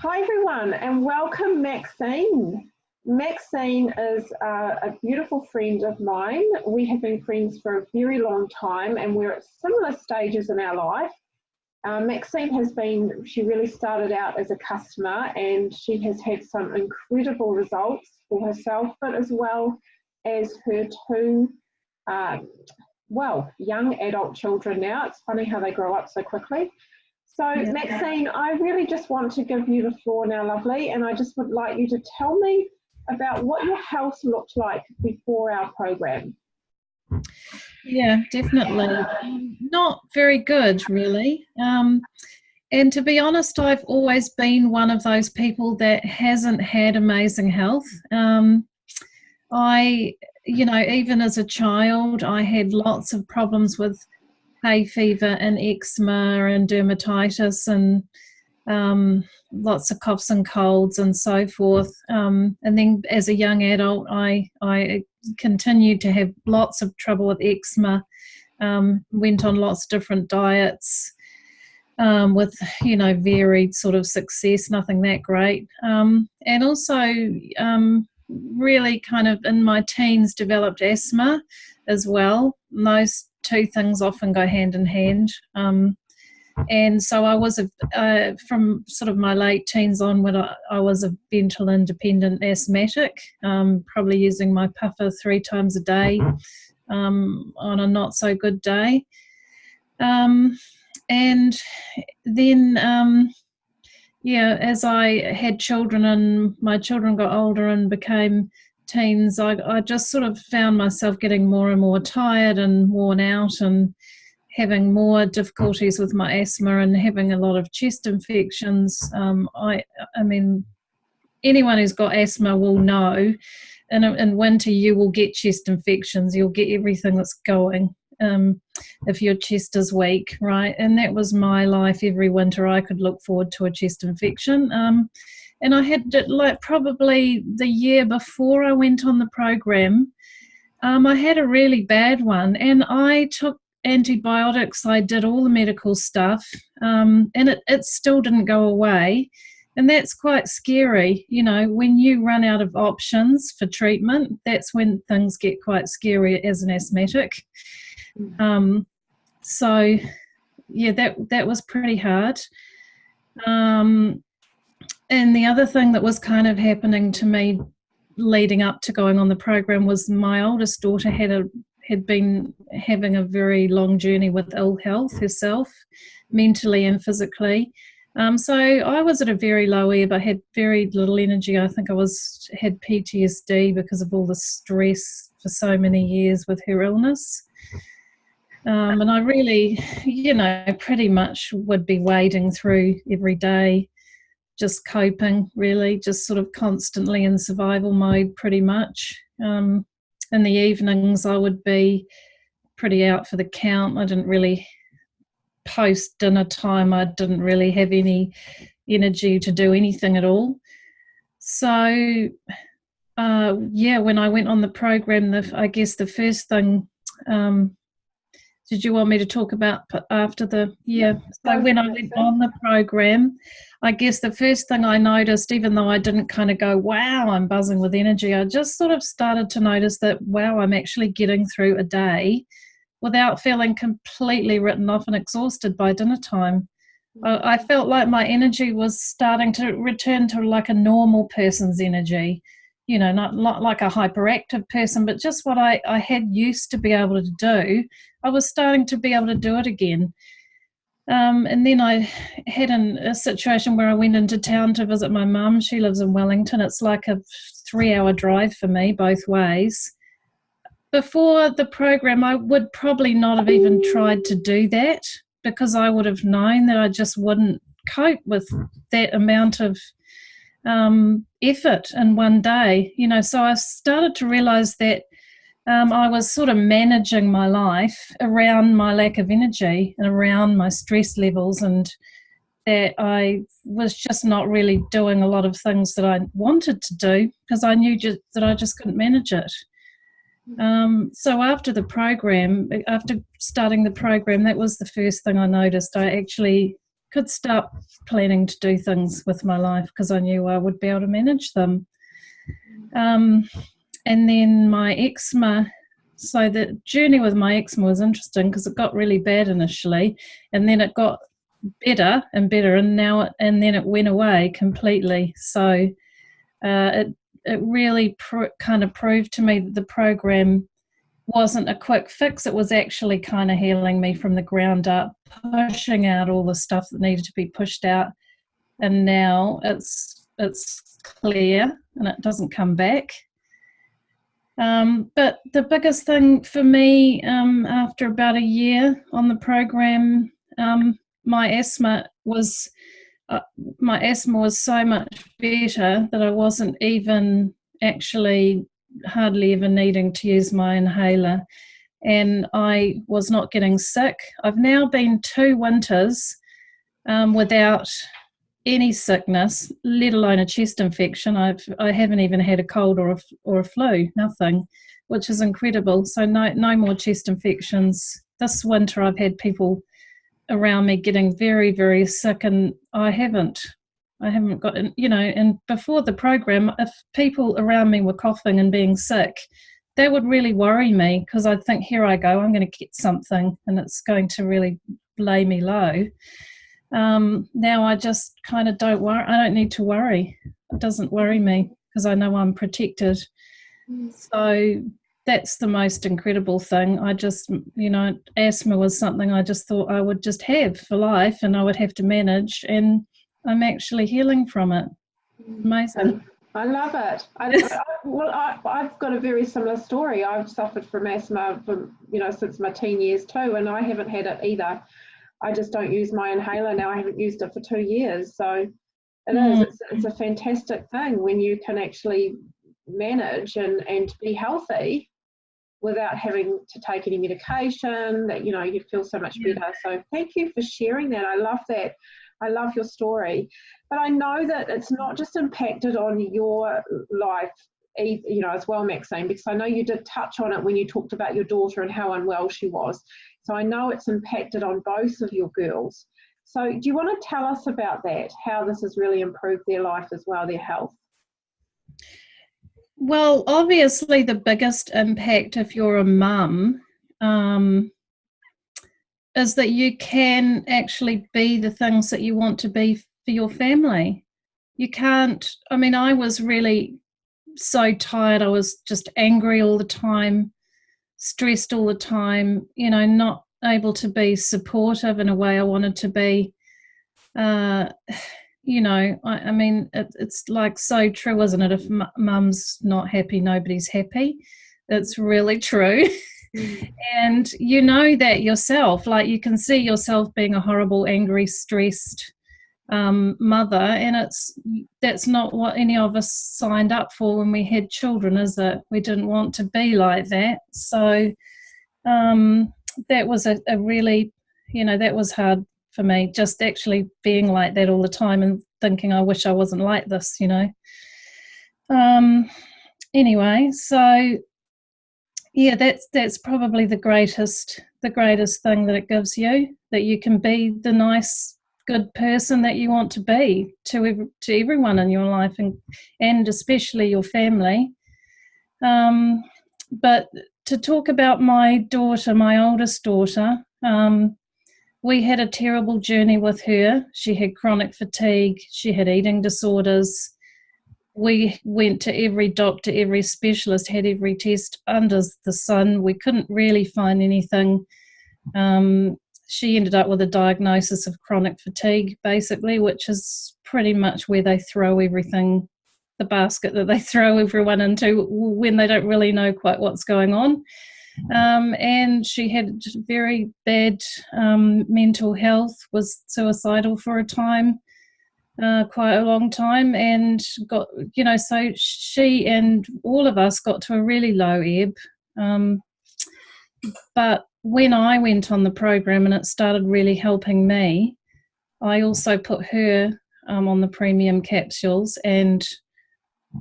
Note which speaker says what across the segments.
Speaker 1: Hi everyone and welcome Maxine. Maxine is a beautiful friend of mine. We have been friends for a very long time and we're at similar stages in our life. Maxine she really started out as a customer and she has had some incredible results for herself, but as well as her two, young adult children now. It's funny how they grow up so quickly. So,
Speaker 2: Yeah.
Speaker 1: Maxine, I really just want to give you the floor now, lovely, and I just would like you to tell me about what your health looked like before our program.
Speaker 2: Yeah, definitely. Not very good, really. And to be honest, I've always been one of those people that hasn't had amazing health. Even as a child, I had lots of problems with hay fever and eczema and dermatitis and lots of coughs and colds and so forth. And then as a young adult, I continued to have lots of trouble with eczema, went on lots of different diets with, varied sort of success, nothing that great. And also really kind of in my teens developed asthma as well. And those two things often go hand in hand. And so I was, from sort of my late teens onward, I was a Ventolin-dependent asthmatic, probably using my puffer 3 times a day on a not so good day. And then, as I had children and my children got older and became teens, I just sort of found myself getting more and more tired and worn out and having more difficulties with my asthma and having a lot of chest infections. I mean, anyone who's got asthma will know in winter you will get chest infections. You'll get everything that's going if your chest is weak, right? And that was my life every winter. I could look forward to a chest infection. And I had probably the year before I went on the program, I had a really bad one and I took antibiotics. I did all the medical stuff and it still didn't go away. And that's quite scary. When you run out of options for treatment, that's when things get quite scary as an asthmatic. So that was pretty hard. And the other thing that was kind of happening to me leading up to going on the program was my oldest daughter had been having a very long journey with ill health herself, mentally and physically. So I was at a very low ebb. I had very little energy. I think I had PTSD because of all the stress for so many years with her illness. And I really, pretty much would be wading through every day, just coping, really, just sort of constantly in survival mode pretty much. In the evenings, I would be pretty out for the count. I didn't really, post dinner time, I didn't really have any energy to do anything at all. So, when I went on the program, I guess the first thing, did you want me to talk about after the, So when I went on the program, I guess the first thing I noticed, even though I didn't kind of go, wow, I'm buzzing with energy, I just sort of started to notice that, wow, I'm actually getting through a day without feeling completely written off and exhausted by dinner time. I felt like my energy was starting to return to like a normal person's energy, not like a hyperactive person, but just what I had used to be able to do. I was starting to be able to do it again. And then I had a situation where I went into town to visit my mum. She lives in Wellington. It's like a 3-hour drive for me both ways. Before the program, I would probably not have even tried to do that because I would have known that I just wouldn't cope with that amount of effort in one day. So I started to realise that I was sort of managing my life around my lack of energy and around my stress levels, and that I was just not really doing a lot of things that I wanted to do because I knew that I just couldn't manage it. So after starting the program, that was the first thing I noticed. I actually could start planning to do things with my life because I knew I would be able to manage them. And then my eczema, so the journey with my eczema was interesting because it got really bad initially, and then it got better and better, and then it went away completely. So it really kind of proved to me that the program wasn't a quick fix. It was actually kind of healing me from the ground up, pushing out all the stuff that needed to be pushed out, and now it's clear and it doesn't come back. But the biggest thing for me, after about a year on the program, my asthma was so much better that I wasn't even actually hardly ever needing to use my inhaler, and I was not getting sick. I've now been 2 winters without any sickness, let alone a chest infection. I haven't even had a cold or a flu, nothing, which is incredible. So no more chest infections. This winter I've had people around me getting very, very sick, and I haven't got, and before the program, if people around me were coughing and being sick, that would really worry me because I'd think, here I go, I'm going to get something and it's going to really lay me low. Now I just kind of don't worry. I don't need to worry. It doesn't worry me because I know I'm protected. So that's the most incredible thing. I just, asthma was something I just thought I would just have for life and I would have to manage, and I'm actually healing from it. Amazing.
Speaker 1: I love it. I've got a very similar story. I've suffered from asthma since my teen years too, and I haven't had it either. I just don't use my inhaler now. I haven't used it for 2 years. So it is. It's a fantastic thing when you can actually manage and be healthy without having to take any medication, that, you feel so much better. So thank you for sharing that. I love that. I love your story. But I know that it's not just impacted on your life, as well, Maxine, because I know you did touch on it when you talked about your daughter and how unwell she was. So I know it's impacted on both of your girls. So do you want to tell us about that, how this has really improved their life as well, their health?
Speaker 2: Well, obviously the biggest impact if you're a mum is that you can actually be the things that you want to be for your family. You can't, I was really so tired. I was just angry all the time, stressed all the time, not able to be supportive in a way I wanted to be. It's like so true, isn't it? If mum's not happy, nobody's happy. It's really true. And you know that yourself, like you can see yourself being a horrible, angry, stressed mother, and that's not what any of us signed up for when we had children, is it? We didn't want to be like that. So that was a really, that was hard for me, just actually being like that all the time and thinking I wish I wasn't like this, Anyway, so yeah, that's probably the greatest thing that it gives you, that you can be the nice, good person that you want to be to everyone in your life, and especially your family. But to talk about my daughter, my oldest daughter, we had a terrible journey with her. She had chronic fatigue. She had eating disorders. We went to every doctor, every specialist, had every test under the sun. We couldn't really find anything. She ended up with a diagnosis of chronic fatigue, basically, which is pretty much where they throw everything, the basket that they throw everyone into when they don't really know quite what's going on. And she had very bad mental health, was suicidal for a time, quite a long time, and got, so she and all of us got to a really low ebb. But when I went on the program and it started really helping me, I also put her on the premium capsules. And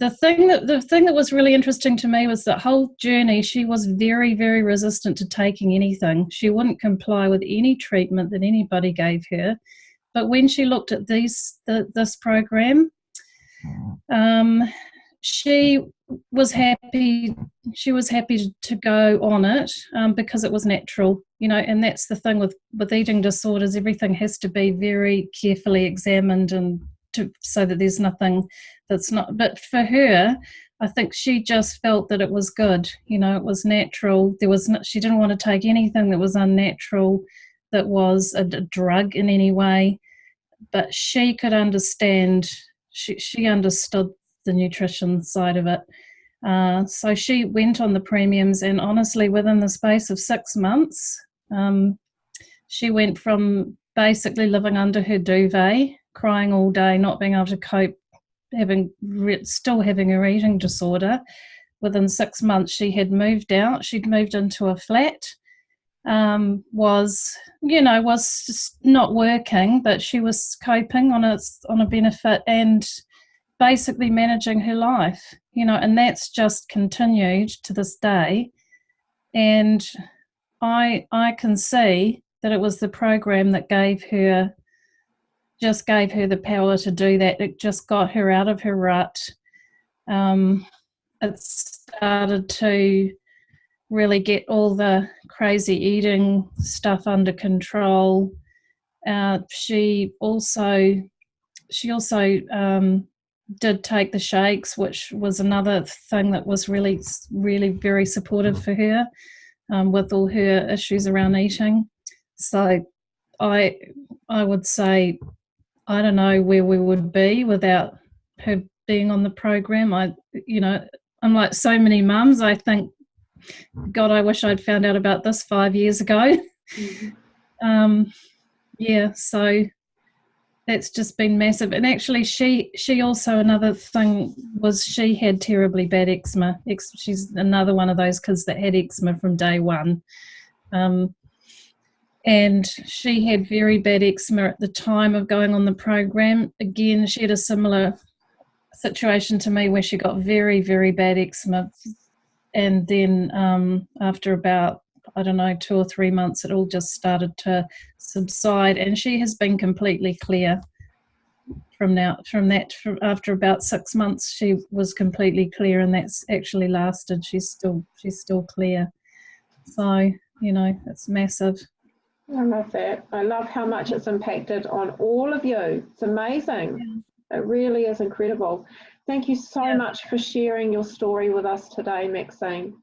Speaker 2: the thing that was really interesting to me was that whole journey, she was very, very resistant to taking anything. She wouldn't comply with any treatment that anybody gave her. but when she looked at this program, she was happy. She was happy to go on it because it was natural, and that's the thing with eating disorders. Everything has to be very carefully examined and so that there's nothing that's not. But for her, I think she just felt that it was good. It was natural. She didn't want to take anything that was unnatural, that was a drug in any way. But she could understand. She understood the nutrition side of it. So she went on the premiums, and honestly, within the space of 6 months, she went from basically living under her duvet, crying all day, not being able to cope, still having her eating disorder. Within 6 months, she had moved out. She'd moved into a flat. Was just not working, but she was coping on a benefit and basically managing her life, and that's just continued to this day. And I can see that it was the program that gave her the power to do that. It just got her out of her rut. It started to really get all the crazy eating stuff under control. She also did take the shakes, which was another thing that was really, really very supportive for her with all her issues around eating. So I would say, I don't know where we would be without her being on the program. I'm like so many mums. I think, God, I wish I'd found out about this 5 years ago. So that's just been massive. And actually she also, another thing was she had terribly bad eczema. She's another one of those kids that had eczema from day one. And she had very bad eczema at the time of going on the program. Again, she had a similar situation to me where she got very, very bad eczema. And then after about, 2 or 3 months, it all just started to subside, and she has been completely clear after about 6 months. She was completely clear, and that's actually lasted. She's still clear. So, it's massive.
Speaker 1: I love that. I love how much it's impacted on all of you. It's amazing. Yeah. It really is incredible. Thank you so much for sharing your story with us today, Maxine.